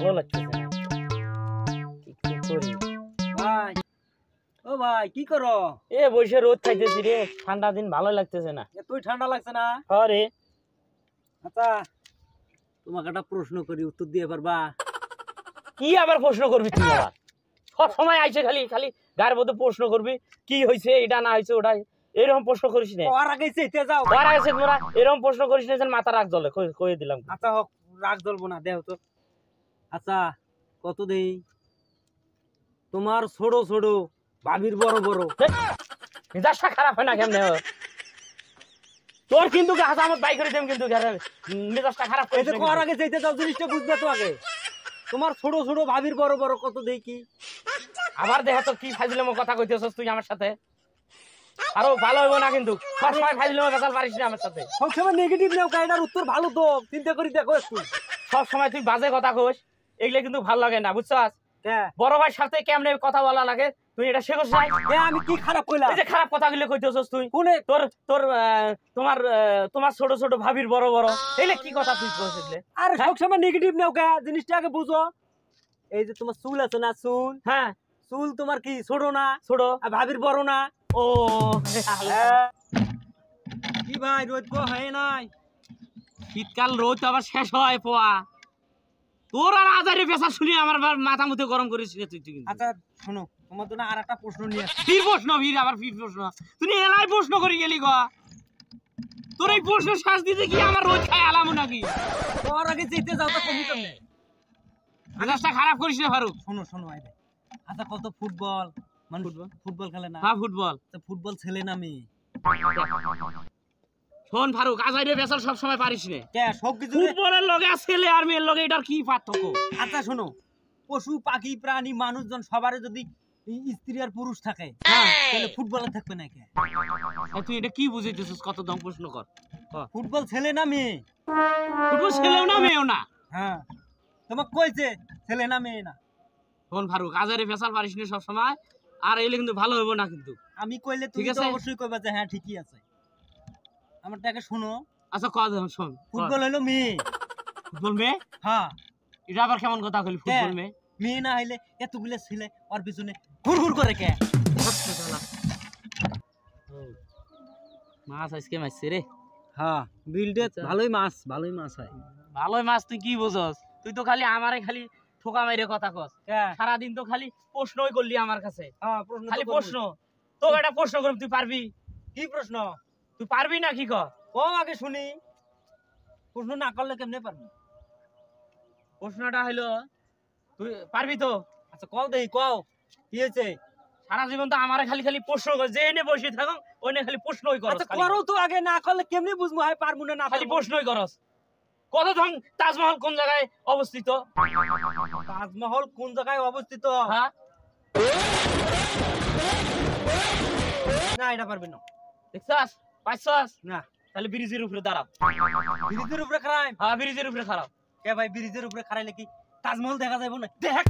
ভালো লাগতেছে না। কি করি ভাই? ও ভাই কি করো? এ বসে রোদ খাইতেছি রে, ঠান্ডা দিন ভালো লাগতেছে না। তুই ঠান্ডা লাগছে না? রে আচ্ছা তোমাকে একটা প্রশ্ন করি, উত্তর দিয়ে পারবা? কি আবার প্রশ্ন করবি তুই? আবার সব সময় আইছে খালি খালি গায়ের মধ্যে প্রশ্ন করবি, কি হয়েছে এটা না হয়েছে ওটা, এরকম প্রশ্ন করিস না। ওর আগে চেতে যাও। ওর আগে তোরা এরকম প্রশ্ন করিস না, মাথা রাখ জ্বলে, কয়ে দিলাম। আচ্ছা হোক, রাগ জ্বলবো না, দেও তো। আচ্ছা কত দেই? তোমার ছোট ছোট ভাবির বড় বড়। মেজাজটা খারাপ হয় না কেমনে? তোর কিন্তু আমার বাইক করে দেম, কিন্তু মেজাজটা খারাপ এই যে ওর আগে চেতে যাও, জিনিসটা বুঝবে তো আগে। তোমার ছোট ছোট ভাবির বড় বড় কত দেই কি? আবার দেখা তো কি ফাইজলামো কথা কইতেছস তুই আমার সাথে। আরো ভালো হইব না কিন্তু, সবসময় ফাইজলামো বেজাল পারিস না আমার সাথে। সবসময় নেগেটিভ নাও, কাইডার উত্তর ভালো তো, চিন্তা করি দেখো একটু। সব সময় তুই বাজে কথা কইস, এগুলো কিন্তু ভালো লাগে না, বুঝছস? হ্যাঁ বড় ভাইয়ের সাথে কেমনে কথা বলা লাগে তুই এটা শেখছ না? আমি কি খারাপ কইলাম? এই যে খারাপ কথাগুলো কইতেছস তুই, কোনে? তোর তোর তোমার তোমার ছোট ছোট ভাবির বড় বড়, এগুলো কি কথা তুই কইছিস এগুলো? আরে সবসময় নেগেটিভ নাও কে, জিনিসটা আগে বুঝো। এই যে তোমার চুল আছে না, চুল, হ্যাঁ চুল তোমার কি ছোট না? ছোট। আর ভাবির বড় না? ও কি ভাই রোদ গো হয় নাই? শীতকাল রোদ তো আবার শেষ হয় পোয়া, তোর আর আজারি পেশা শুনি আমার মাথা মুথে গরম করিস রে তুই। কিন্তু আচ্ছা শোনো, তোমার জন্য আর একটা প্রশ্ন নিয়ে আসছি। ফির প্রশ্ন, ফির আবার ফির প্রশ্ন, তুই এলাই প্রশ্ন করি গেলি গো। তোর এই প্রশ্ন শ্বাস দিতে কি আমার রোজ খাই আলাম নাকি? ওর আগে যেতে যাও তো কমি কমে। মেজাজটা খারাপ করিস না ফারুক। শোনো শোনো আই ভাই, আচ্ছা কত ফুটবল মানে ফুটবল খেলে না? হ্যাঁ ফুটবল। ফুটবল ছেলে না মেয়ে? শোন ফারুক, আজাইরে বেসাল সব সময় পারিস না। কে সব কিছু? ফুটবলের লগে ছেলে আর মেয়ের লগে এটার কি পার্থক্য? আচ্ছা শোনো, পশু পাখি প্রাণী মানুষজন সবারই যদি স্ত্রী আর পুরুষ থাকে, তাহলে ফুটবলার থাকবে না কে? তুই এটা কি বুঝাইতেছিস? কত দম প্রশ্ন কর। ফুটবল ছেলে না মেয়ে? ফুটবল ছেলেও না মেয়েও না। হ্যাঁ তোমাকে কইছে ছেলে না মেয়ে না? শোন ফারুক, আজারে ফেসাল পারিস না সব সময়, আর এলে কিন্তু ভালো হইব না কিন্তু। আমি কইলে তুমি তো অবশ্যই কইবা যে হ্যাঁ ঠিকই আছে। আমারটাকে শোনো। আচ্ছা কয় শোন, ফুটবল হলো মেয়ে। ফুটবল মেয়ে? হ্যাঁ। এটা আবার কেমন কথা কইলি? ফুটবল মেয়ে মেয়ে না হইলে এতগুলো ছেলে ওর পিছনে ঘুর ঘুর করে কে? মাছ আজকে মারছে রে। হ্যাঁ বিলডে ভালোই মাছ হয়। ভালোই মাছ, তুই কি বুঝস? তুই তো খালি আমারে খালি ঠোকা মাইরে কথা কস, সারাদিন তো খালি প্রশ্নই করলি আমার কাছে। খালি প্রশ্ন। তো একটা প্রশ্ন করবি, তুই পারবি? কি প্রশ্ন? তুই পারবি না কি কর? ও আগে শুনি, প্রশ্ন না করলে কেমনে পারবি? প্রশ্নটা হইলো, তুই পারবি তো? আচ্ছা কও দেই, কও কি হয়েছে? সারা জীবন তো আমারে খালি খালি প্রশ্ন কর, যে এনে বসে থাকো ওই খালি প্রশ্নই করস। আচ্ছা করো তো, আগে না করলে কেমনে বুঝবো হয় পারবো না? খালি প্রশ্নই করস। কত ধং তাজমহল কোন জায়গায় অবস্থিত? তাজমহল কোন জায়গায় অবস্থিত? হ্যাঁ না এটা পারবি না। দেখছাস? পাইছাস না। তাহলে ব্রিজের উপরে দাঁড়াও। ব্রিজের উপরে খারাই? হ্যাঁ ব্রিজের উপরে খারাপ। কে ভাই ব্রিজের উপরে খারাইলে কি তাজমহল দেখা যাবে না? দেখ